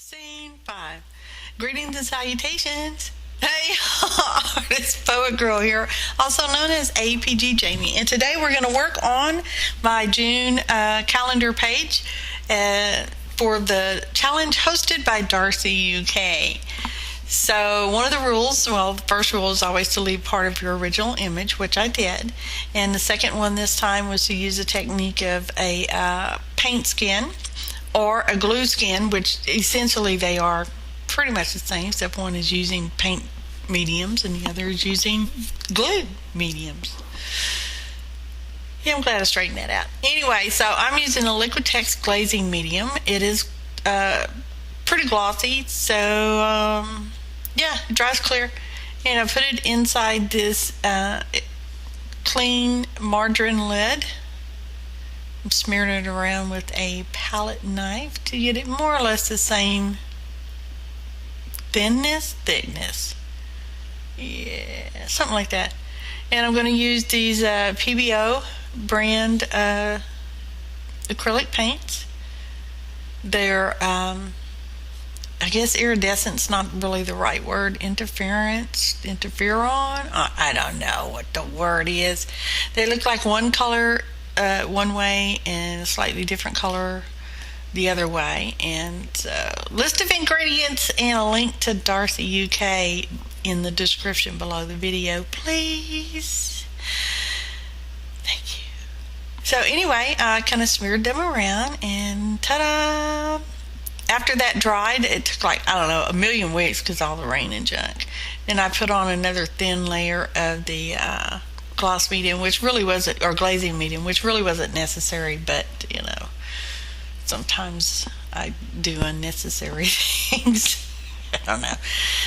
Scene 5. Greetings and salutations. Hey, artist poet girl here, also known as APG Jamie, and today we're going to work on my June calendar page for the challenge hosted by Darcy UK. So one of the rules, well, the first rule is always to leave part of your original image, which I did, and the second one this time was to use the technique of a paint skin or a glue skin, which essentially they are pretty much the same, except one is using paint mediums and the other is using glue mediums. Yeah, I'm glad I straightened that out. Anyway, so I'm using a LiquiTex Glazing medium. It is pretty glossy, so yeah, it dries clear. And I put it inside this clean margarine lid. I'm smearing it around with a palette knife to get it more or less the same thickness. Yeah, something like that. And I'm going to use these Pebeo brand acrylic paints. They're, I guess iridescent's not really the right word. Interferon? I don't know what the word is. They look like one color one way and a slightly different color the other way. And list of ingredients and a link to Darcy UK in the description below the video, please. Thank you. So anyway, I kind of smeared them around and ta-da! After that dried, it took like, I don't know, a million weeks because all the rain and junk. And I put on another thin layer of the gloss medium, which really wasn't, or glazing medium, which really wasn't necessary, but you know, sometimes I do unnecessary things. I don't know.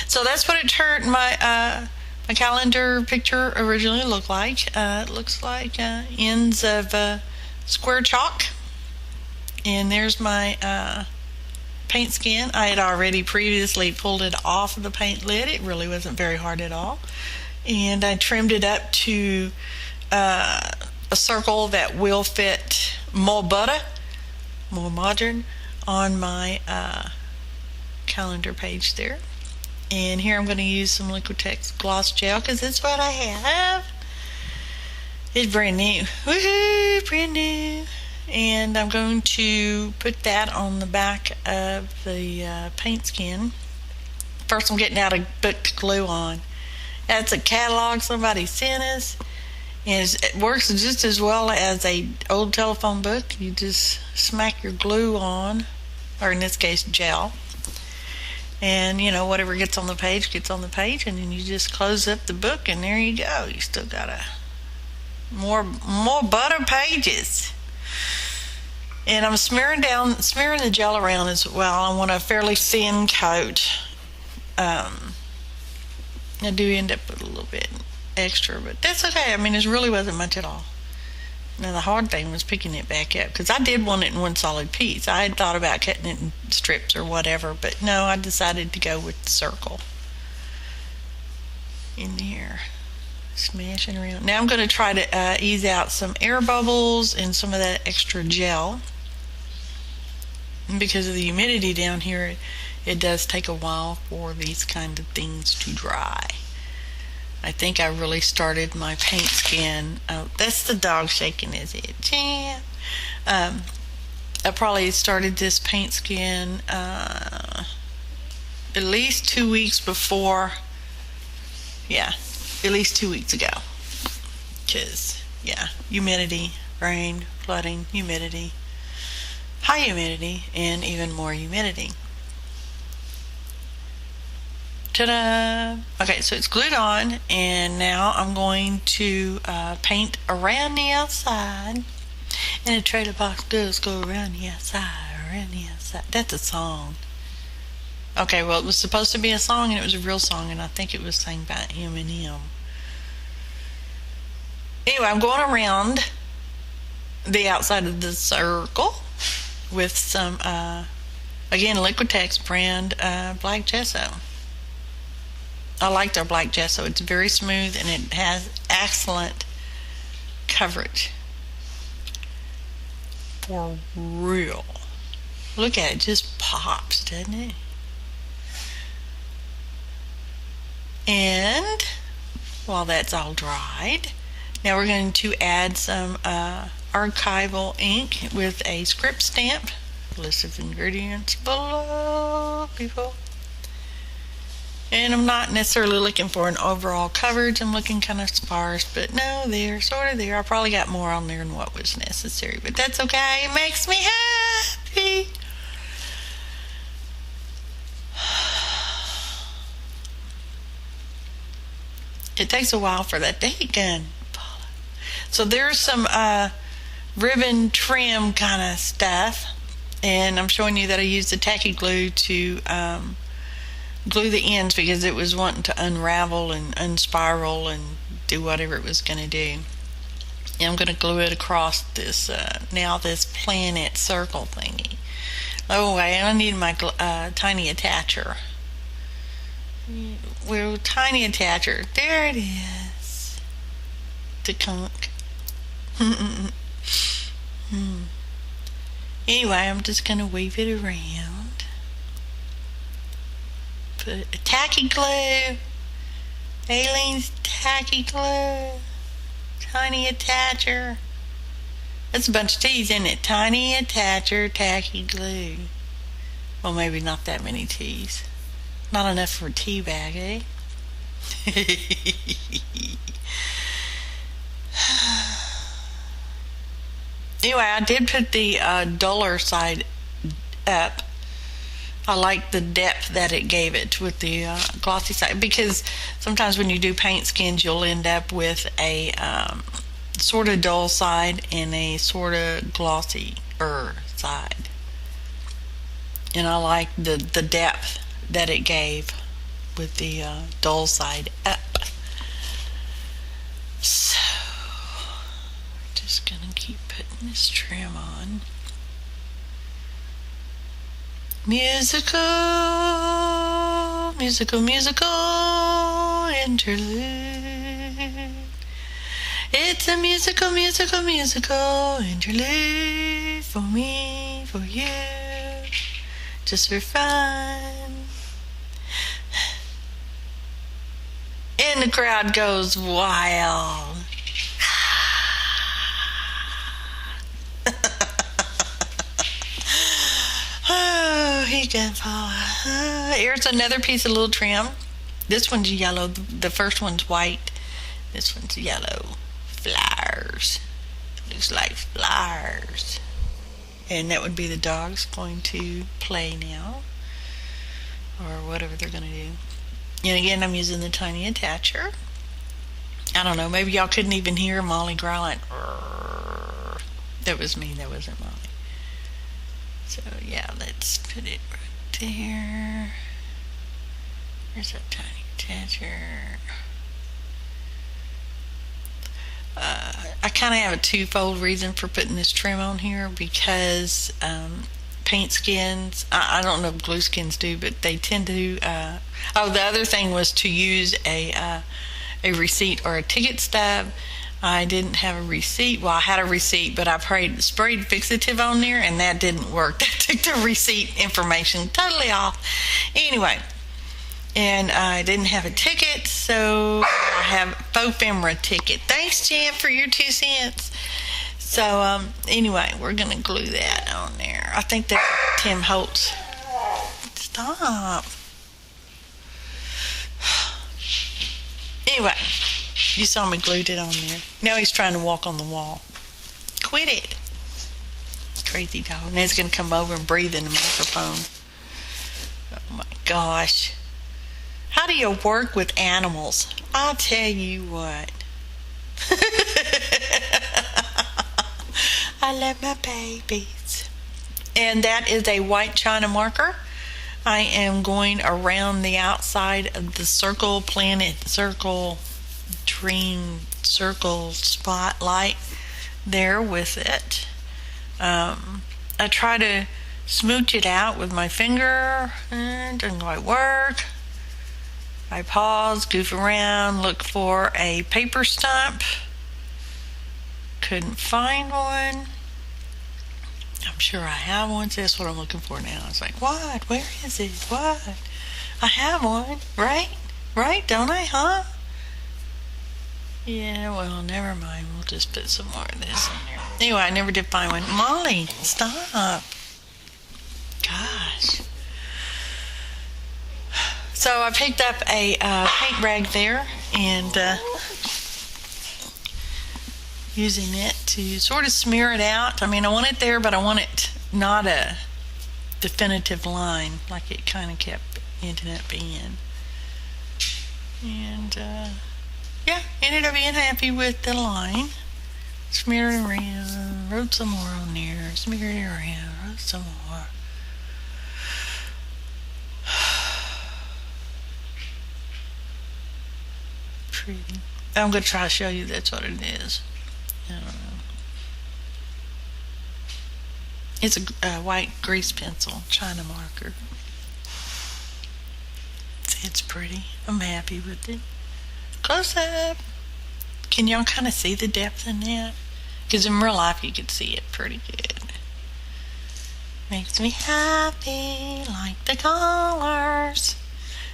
So that's what it turned my calendar picture originally looked like. It looks like ends of square chalk, and there's my paint skin. I had already previously pulled it off of the paint lid. It really wasn't very hard at all. And I trimmed it up to a circle that will fit more modern on my calendar page there. And here I'm going to use some LiquiTex gloss gel because it's what I have. It's brand new. Woohoo! Brand new. And I'm going to put that on the back of the paint skin. First I'm getting out a book to glue on. That's a catalog somebody sent us, and it works just as well as a old telephone book. You just smack your glue on, or in this case gel, and you know, whatever gets on the page gets on the page, and then you just close up the book and there you go. You still got more butter pages. And I'm smearing the gel around as well. I want a fairly thin coat. I do end up with a little bit extra, but that's okay. I mean, it really wasn't much at all. Now the hard thing was picking it back up, because I did want it in one solid piece. I had thought about cutting it in strips or whatever, but no, I decided to go with the circle in there, smashing around. Now I'm going to try to ease out some air bubbles and some of that extra gel. And because of the humidity down here, it does take a while for these kind of things to dry. I think I really started my paint skin. Oh, that's the dog shaking, is it? Yeah. I probably started this paint skin at least 2 weeks before. Yeah, at least 2 weeks ago. Because, yeah, humidity, rain, flooding, humidity, high humidity, and even more humidity. Ta-da! Okay, so it's glued on, and now I'm going to paint around the outside. And a trailer box does go around the outside, That's a song. Okay, well, it was supposed to be a song, and it was a real song, and I think it was sang by Eminem. Anyway, I'm going around the outside of the circle with some, again, LiquiTex brand black gesso. I like their black gesso. It's very smooth and it has excellent coverage. For real. Look at it, just pops, doesn't it? And while that's all dried, now we're going to add some Archival Ink with a script stamp. List of ingredients below, people. And I'm not necessarily looking for an overall coverage. I'm looking kind of sparse, but no, they're sort of there. I probably got more on there than what was necessary, but that's okay. It makes me happy. It takes a while for that date gun. So there's some ribbon trim kind of stuff, and I'm showing you that I used the tacky glue to glue the ends because it was wanting to unravel and unspiral and do whatever it was going to do. And I'm going to glue it across this now this planet circle thingy. Oh, I need my tiny attacher. Well, tiny attacher. There it is. To conk. Anyway, I'm just going to weave it around. Put a tacky glue. Aleene's tacky glue. Tiny attacher. That's a bunch of T's, isn't it? Tiny attacher, tacky glue. Well, maybe not that many T's. Not enough for a tea bag, eh? Anyway, I did put the duller side up. I like the depth that it gave it with the glossy side, because sometimes when you do paint skins, you'll end up with a sort of dull side and a sort of glossy side. And I like the depth that it gave with the dull side up. So we're just gonna keep putting this trim on. Musical interlude. It's a musical interlude for me, for you, just for fun. And the crowd goes wild. Oh, he can fall. Here's another piece of little trim. This one's yellow. The first one's white. This one's yellow. Flowers. Looks like flowers. And that would be the dogs going to play now, or whatever they're going to do. And again, I'm using the tiny attacher. I don't know, maybe y'all couldn't even hear Molly growling. That was me, that wasn't Molly. So yeah, let's put it right there. There's that tiny attacher. I kind of have a twofold reason for putting this trim on here, because paint skins, I don't know if glue skins do, but they tend to the other thing was to use a receipt or a ticket stub. I didn't have a receipt. Well, I had a receipt, but I sprayed fixative on there, and that didn't work. That took the receipt information totally off. Anyway, and I didn't have a ticket, so I have a faux ephemera ticket. Thanks, Champ, for your 2 cents. So anyway, we're gonna glue that on there. I think that's Tim Holtz. Stop. Anyway, you saw me glued it on there. Now he's trying to walk on the wall. Quit it. Crazy dog. Now he's gonna come over and breathe in the microphone. Oh my gosh. How do you work with animals? I'll tell you what. I love my babies. And that is a white China marker. I am going around the outside of the circle, planet, circle, dream, circle, spotlight there with it. I try to smooch it out with my finger, and it doesn't quite work. I pause, goof around, look for a paper stump. Couldn't find one. I'm sure I have one, so that's what I'm looking for now. I was like, what? Where is it? What? I have one, right? Right, don't I, huh? Yeah, well, never mind. We'll just put some more of this in there. Anyway, I never did find one. Molly, stop. Gosh. So I picked up a paint rag there and using it to sort of smear it out. I mean, I want it there, but I want it not a definitive line like it kind of kept ending up being. And yeah, ended up being happy with the line. Smeared it around, wrote some more on there, smeared it around, wrote some more. Pretty. I'm going to try to show you that's what it is. I don't know. It's a white grease pencil, China marker. It's pretty. I'm happy with it. Close up. Can y'all kind of see the depth in that? Because in real life you could see it pretty good. Makes me happy like the colors.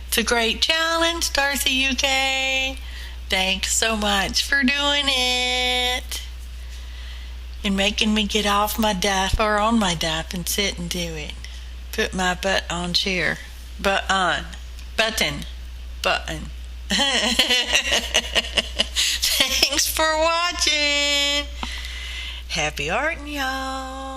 It's a great challenge, Darcy UK. Thanks so much for doing it. And making me get off my duff or on my duff and sit and do it. Put my butt on chair. Button. Thanks for watching. Happy arting, y'all.